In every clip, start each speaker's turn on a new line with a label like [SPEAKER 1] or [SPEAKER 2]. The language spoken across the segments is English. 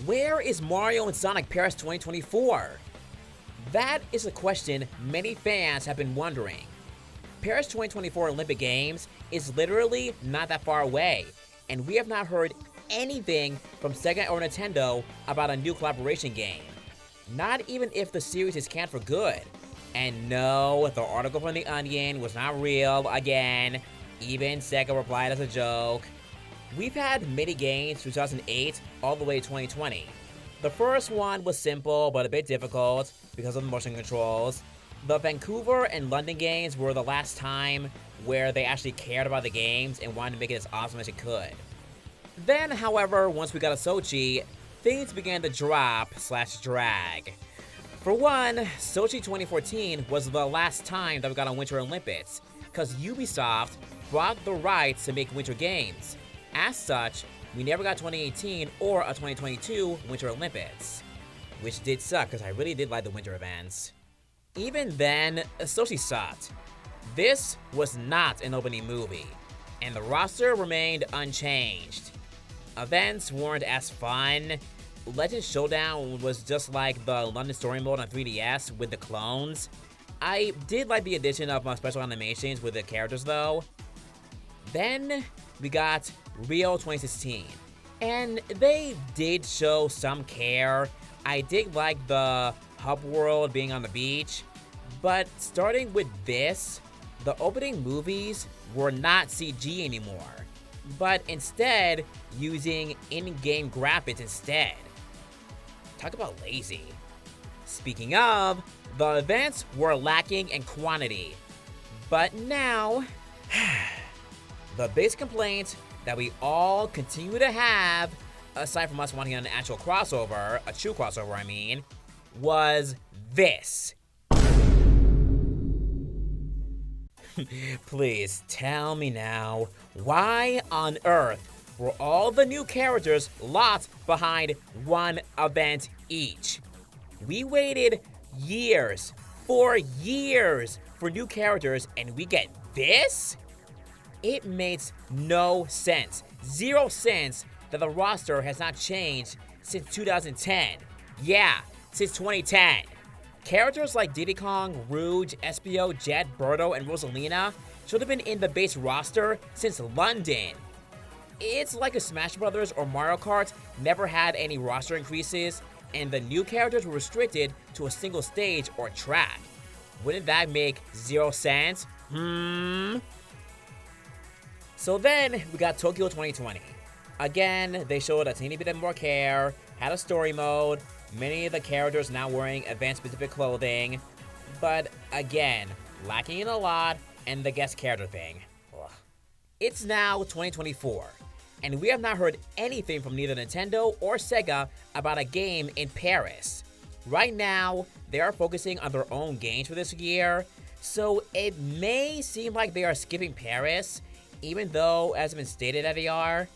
[SPEAKER 1] Where is Mario and Sonic Paris 2024? That is a question many fans have been wondering. Paris 2024 Olympic Games is literally not that far away, and we have not heard anything from Sega or Nintendo about a new collaboration game. Not even if the series is canned for good. And no, the article from The Onion was not real again. Even Sega replied as a joke. We've had many games from 2008 all the way to 2020. The first one was simple but a bit difficult because of the motion controls. The Vancouver and London games were the last time where they actually cared about the games and wanted to make it as awesome as it could. Then, however, once we got to Sochi, things began to drop/drag. For one, Sochi 2014 was the last time that we got a Winter Olympics, because Ubisoft bought the rights to make winter games. As such, we never got 2018 or a 2022 Winter Olympics, which did suck because I really did like the winter events. Even then, Sochi sucked. This was not an opening movie, and the roster remained unchanged. Events weren't as fun. Legend Showdown was just like the London Story Mode on 3DS with the clones. I did like the addition of special animations with the characters though. Then we got Rio 2016, and they did show some care. I did like the hub world being on the beach, but starting with this, the opening movies were not CG anymore, but instead using in-game graphics instead. Talk about lazy. Speaking of, the events were lacking in quantity. But now, the basic complaint that we all continue to have, aside from us wanting an actual crossover, a true crossover I mean, was this. Please tell me now, why on earth were all the new characters locked behind one event each? We waited years, 4 years, for new characters and we get this? It makes no sense, 0 sense that the roster has not changed since 2010. Yeah, since 2010. Characters like Diddy Kong, Rouge, Espio, Jet, Birdo, and Rosalina should have been in the base roster since London. It's like if Smash Bros. Or Mario Kart never had any roster increases, and the new characters were restricted to a single stage or track. Wouldn't that make 0 sense? So then, we got Tokyo 2020. Again, they showed a teeny bit more care, had a story mode, many of the characters now wearing event-specific clothing, but again, lacking in a lot, and the guest character thing. Ugh. It's now 2024, and we have not heard anything from neither Nintendo or Sega about a game in Paris. Right now, they are focusing on their own games for this year, so it may seem like they are skipping Paris, even though, as has been stated that they are.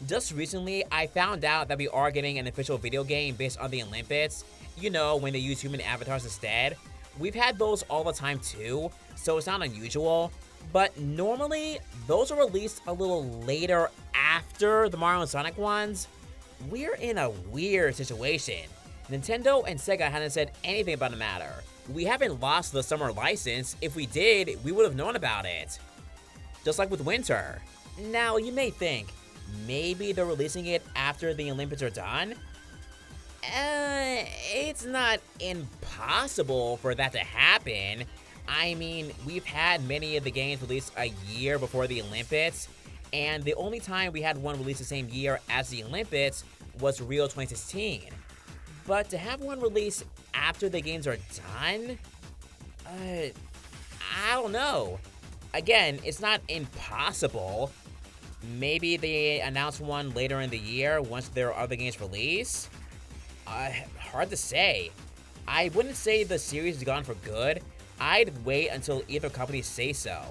[SPEAKER 1] Just recently, I found out that we are getting an official video game based on the Olympics. You know, when they use human avatars instead. We've had those all the time too, so it's not unusual. But normally, those are released a little later after the Mario and Sonic ones. We're in a weird situation. Nintendo and Sega hadn't said anything about the matter. We haven't lost the summer license. If we did, we would have known about it. Just like with Winter. Now, you may think, maybe they're releasing it after the Olympics are done? It's not impossible for that to happen. I mean, we've had many of the games released a year before the Olympics, and the only time we had one released the same year as the Olympics was Rio 2016. But to have one released after the games are done? I don't know. Again, it's not impossible. Maybe they announce one later in the year once there are other games released? Hard to say. I wouldn't say the series is gone for good. I'd wait until either company say so.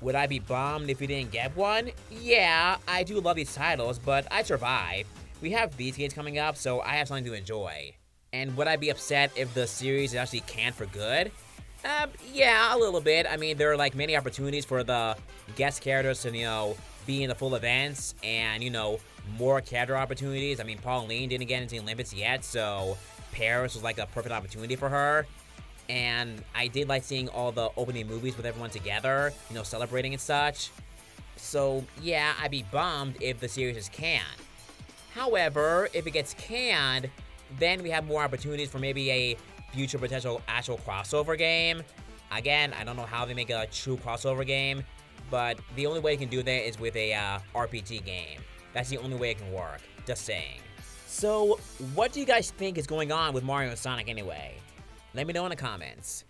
[SPEAKER 1] Would I be bummed if we didn't get one? Yeah, I do love these titles, but I'd survive. We have these games coming up, so I have something to enjoy. And would I be upset if the series is actually canned for good? Yeah, a little bit. I mean, there are like many opportunities for the guest characters to, be in the full events and, more character opportunities. I mean, Pauline didn't get into the Olympics yet, so Paris was like a perfect opportunity for her. And I did like seeing all the opening movies with everyone together, celebrating and such. So yeah, I'd be bummed if the series is canned. However, if it gets canned, then we have more opportunities for maybe a future potential actual crossover game. Again, I don't know how they make a true crossover game, but the only way you can do that is with a RPG game. That's the only way it can work. Just saying. So, what do you guys think is going on with Mario and Sonic anyway? Let me know in the comments.